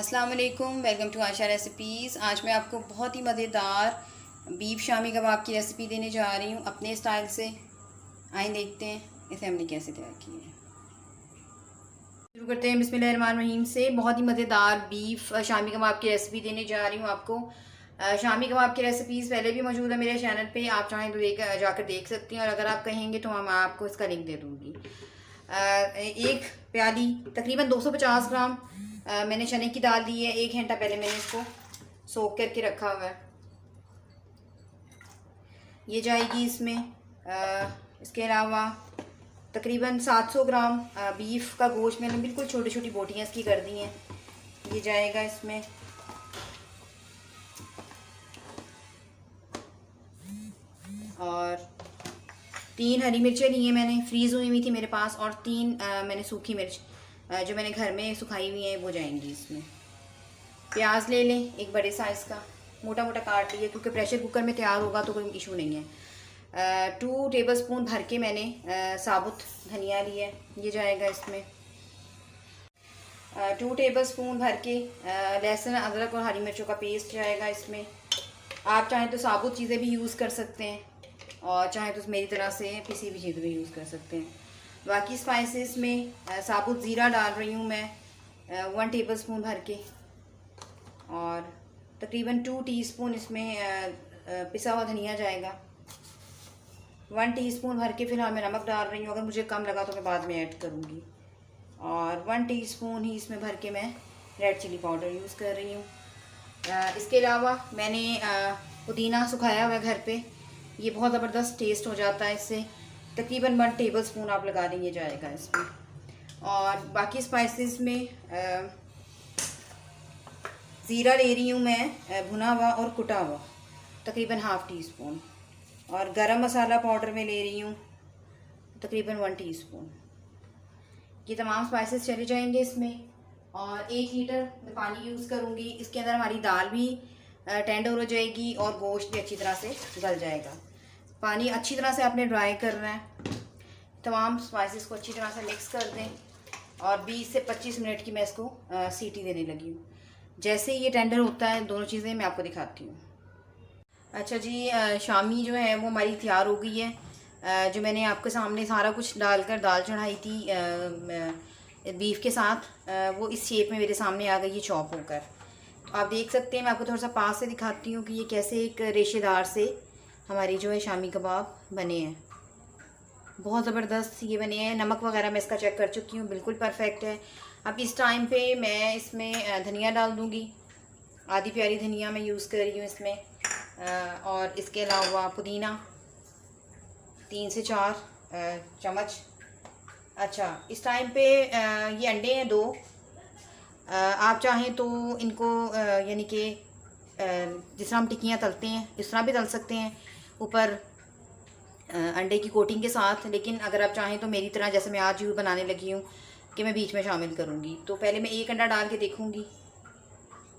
अस्सलाम वालेकुम, welcome to Asha recipes. आज मैं आपको बहुत ही मज़ेदार बीफ शामी कबाब की रेसिपी देने जा रही हूँ अपने स्टाइल से। आइए देखते हैं इसे हमने कैसे तैयार किया है। शुरू करते हैं बिस्मिल्लाहिर्रहमानिर्रहीम से। बहुत ही मज़ेदार बीफ शामी कबाब की रेसिपी देने जा रही हूँ आपको। शामी कबाब की रेसिपीज़ पहले भी मौजूद है मेरे चैनल पे, आप चाहें तो जाकर देख सकती हैं, और अगर आप कहेंगे तो मैं आपको इसका लिंक दे दूँगी। एक प्याली तकरीबन 250 ग्राम मैंने चने की दाल ली है। 1 घंटा पहले मैंने इसको सोक करके रखा हुआ है। ये जाएगी इसमें। इसके अलावा तकरीबन 700 ग्राम बीफ का गोश्त मैंने बिल्कुल छोटी छोटी बोटियाँ इसकी कर दी हैं, ये जाएगा इसमें। और 3 हरी मिर्चें ली हैं मैंने, फ्रीज़ हुई थी मेरे पास, और 3 मैंने सूखी मिर्च जो मैंने घर में सुखाई हुई है वो जाएंगी इसमें। प्याज ले लें एक बड़े साइज़ का, मोटा मोटा काट लिए क्योंकि प्रेशर कुकर में तैयार होगा तो कोई इशू नहीं है। 2 टेबलस्पून भर के मैंने साबुत धनिया लिया है, ये जाएगा इसमें। 2 टेबलस्पून भर के लहसुन अदरक और हरी मिर्चों का पेस्ट जाएगा इसमें। आप चाहें तो साबुत चीज़ें भी यूज़ कर सकते हैं, और चाहे तो मेरी तरह से पिसी हुई चीज़ें भी यूज़ कर सकते हैं। बाकी स्पाइसेस में साबुत ज़ीरा डाल रही हूँ मैं 1 टेबलस्पून भर के, और तकरीबन 2 टीस्पून इसमें पिसा हुआ धनिया जाएगा। 1 टीस्पून भर के फ़िलहाल मैं नमक डाल रही हूँ, अगर मुझे कम लगा तो मैं बाद में ऐड करूँगी। और 1 टीस्पून ही इसमें भर के मैं रेड चिली पाउडर यूज़ कर रही हूँ। इसके अलावा मैंने पुदीना सुखाया हुआ है घर पे, ये बहुत ज़बरदस्त टेस्ट हो जाता है इससे। तकरीबन 1 टेबलस्पून आप लगा देंगे जाएगा इसमें। और बाकी स्पाइसेस में ज़ीरा ले रही हूँ मैं भुना हुआ और कुटा हुआ, तकरीबन ½ टीस्पून। और गरम मसाला पाउडर में ले रही हूँ तकरीबन 1 टीस्पून। ये तमाम स्पाइसेस चले जाएंगे इसमें। और 1 लीटर मैं पानी यूज़ करूँगी, इसके अंदर हमारी दाल भी टेंडर हो जाएगी और गोश्त भी अच्छी तरह से गल जाएगा। पानी अच्छी तरह से आपने ड्राई करना है। तमाम स्पाइसेस को अच्छी तरह से मिक्स कर दें, और 20 से 25 मिनट की मैं इसको सीटी देने लगी हूँ। जैसे ये टेंडर होता है दोनों चीज़ें मैं आपको दिखाती हूँ। अच्छा जी, शामी जो है वो हमारी तैयार हो गई है। जो मैंने आपके सामने सारा कुछ डालकर दाल चढ़ाई थी बीफ के साथ, वो इस शेप में मेरे सामने आ गई है चॉप होकर। तो आप देख सकते हैं, मैं आपको थोड़ा सा पास से दिखाती हूँ कि ये कैसे एक रेशेदार से हमारी जो है शामी कबाब बने हैं। बहुत ज़बरदस्त ये बने हैं। नमक वगैरह मैं इसका चेक कर चुकी हूँ, बिल्कुल परफेक्ट है। अब इस टाइम पे मैं इसमें धनिया डाल दूँगी। आधी प्याली धनिया मैं यूज़ कर रही हूँ इसमें। और इसके अलावा पुदीना 3 से 4 चम्मच। अच्छा, इस टाइम पे ये अंडे हैं 2। आप चाहें तो इनको यानी कि जिस तरह हम टिक्कियाँ तलते हैं इस तरह भी तल सकते हैं, ऊपर अंडे की कोटिंग के साथ। लेकिन अगर आप चाहें तो मेरी तरह जैसे मैं आज यूँ बनाने लगी हूँ कि मैं बीच में शामिल करूँगी, तो पहले मैं 1 अंडा डाल के देखूँगी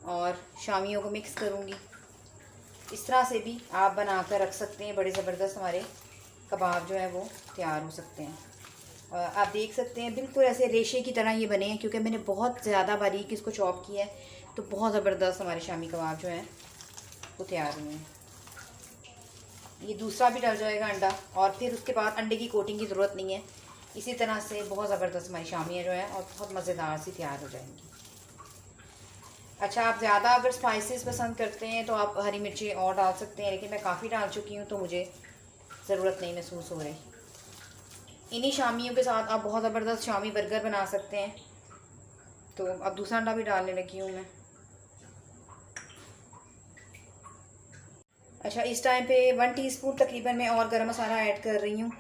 और शामियों को मिक्स करूँगी। इस तरह से भी आप बना कर रख सकते हैं, बड़े ज़बरदस्त हमारे कबाब जो है वो तैयार हो सकते हैं। आप देख सकते हैं बिल्कुल ऐसे रेशे की तरह ये बने हैं, क्योंकि मैंने बहुत ज़्यादा बारीक इसको चॉप किया है, तो बहुत ज़बरदस्त हमारे शामी कबाब जो हैं वो तैयार हुए हैं। ये दूसरा भी डल जाएगा अंडा, और फिर उसके बाद अंडे की कोटिंग की ज़रूरत नहीं है। इसी तरह से बहुत ज़बरदस्त हमारी शामियाँ जो है और बहुत मज़ेदार सी तैयार हो जाएंगी। अच्छा, आप ज़्यादा अगर स्पाइसेस पसंद करते हैं तो आप हरी मिर्ची और डाल सकते हैं, लेकिन मैं काफ़ी डाल चुकी हूँ तो मुझे ज़रूरत नहीं महसूस हो रही। इन्हीं शामियों के साथ आप बहुत ज़बरदस्त शामी बर्गर बना सकते हैं। तो अब दूसरा अंडा भी डालने लगी हूँ मैं। अच्छा, इस टाइम पे 1 टीस्पून तकरीबन मैं और गरम मसाला ऐड कर रही हूँ।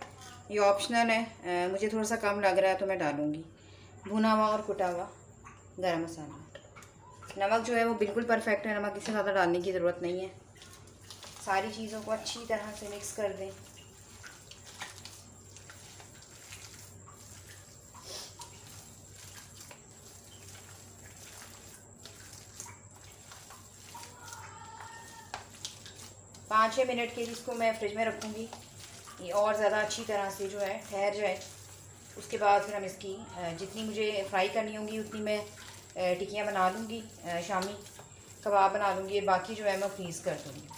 ये ऑप्शनल है, मुझे थोड़ा सा कम लग रहा है तो मैं डालूँगी। भुना हुआ और कुटा हुआ गरम मसाला। नमक जो है वो बिल्कुल परफेक्ट है, नमक इससे ज़्यादा डालने की ज़रूरत नहीं है। सारी चीज़ों को अच्छी तरह से मिक्स कर दें। पाँच 6 मिनट के लिए इसको मैं फ्रिज में रखूँगी, ये और ज़्यादा अच्छी तरह से जो है ठहर जाए। उसके बाद फिर हम इसकी जितनी मुझे फ्राई करनी होगी उतनी मैं टिक्कियाँ बना लूँगी, शामी कबाब बना लूँगी, और बाकी जो है मैं फ्रीज़ कर दूँगी।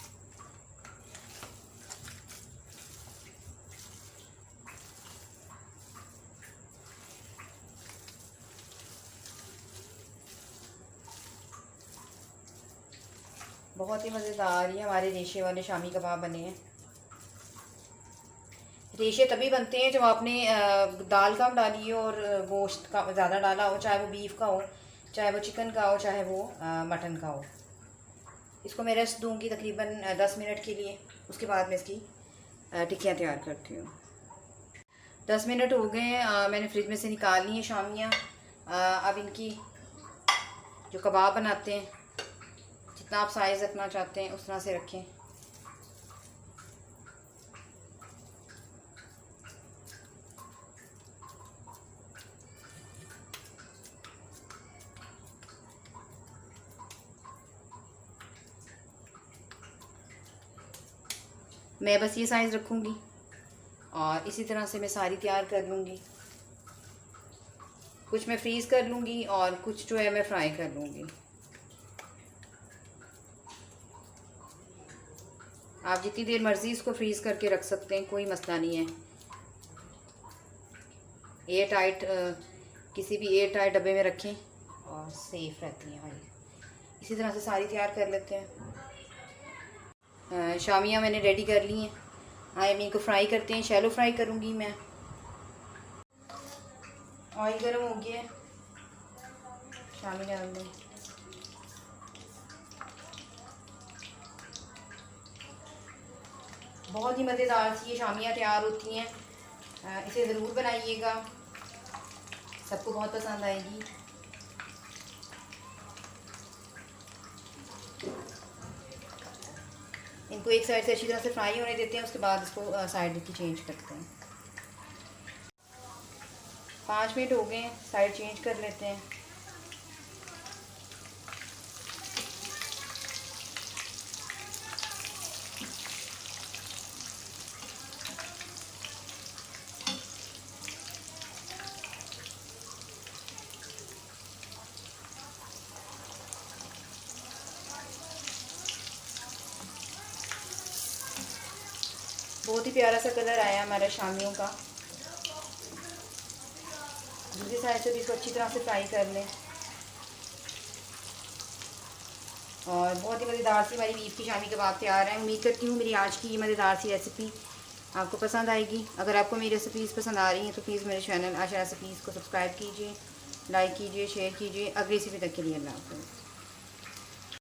बहुत ही मज़ेदार ये हमारे रेशे वाले शामी कबाब बने हैं। रेशे तभी बनते हैं जब आपने दाल कम डाली हो और गोश्त का ज़्यादा डाला हो, चाहे वो बीफ का हो, चाहे वो चिकन का हो, चाहे वो मटन का हो। इसको मैं रेस्ट दूंगी तकरीबन 10 मिनट के लिए। उसके बाद मैं इसकी टिक्कियाँ तैयार करती हूँ। 10 मिनट हो गए हैं, मैंने फ्रिज में से निकाल ली हैं शामियाँ। अब इनकी जो कबाब बनाते हैं, जितना आप साइज़ रखना चाहते हैं उस तरह से रखें। मैं बस ये साइज़ रखूँगी और इसी तरह से मैं सारी तैयार कर लूँगी। कुछ मैं फ्रीज़ कर लूँगी और कुछ जो है मैं फ्राई कर लूँगी। आप जितनी देर मर्ज़ी इसको फ्रीज़ करके रख सकते हैं, कोई मसला नहीं है। एयर टाइट किसी भी एयर टाइट डब्बे में रखें और सेफ़ रहती हैं हमारी। इसी तरह से सारी तैयार कर लेते हैं। शामियाँ मैंने रेडी कर ली हैं। अब इनको फ्राई करते हैं। शैलो फ्राई करूँगी मैं। ऑयल गर्म हो गया है, शामी डाल दें। बहुत ही मज़ेदार सी ये शामियाँ तैयार होती हैं। इसे ज़रूर बनाइएगा, सबको बहुत पसंद आएगी। इनको एक साइड से अच्छी तरह से फ्राई होने देते हैं, उसके बाद इसको साइड की चेंज करते हैं। 5 मिनट हो गए हैं, साइड चेंज कर लेते हैं। बहुत ही प्यारा सा कलर आया हमारा शामियों का। दूसरी साइड से भी इसको अच्छी तरह से फ्राई कर लें। और बहुत ही मज़ेदार सी हमारी बीफ की शामी कबाब तैयार है। उम्मीद करती हूँ मेरी आज की ये मज़ेदार सी रेसिपी आपको पसंद आएगी। अगर आपको मेरी रेसिपीज़ पसंद आ रही हैं तो प्लीज़ मेरे चैनल आशा रेसिपीज़ को सब्सक्राइब कीजिए, लाइक कीजिए, शेयर कीजिए। अगली रेसिपी तक के लिए अल्लाह हाफ़िज़।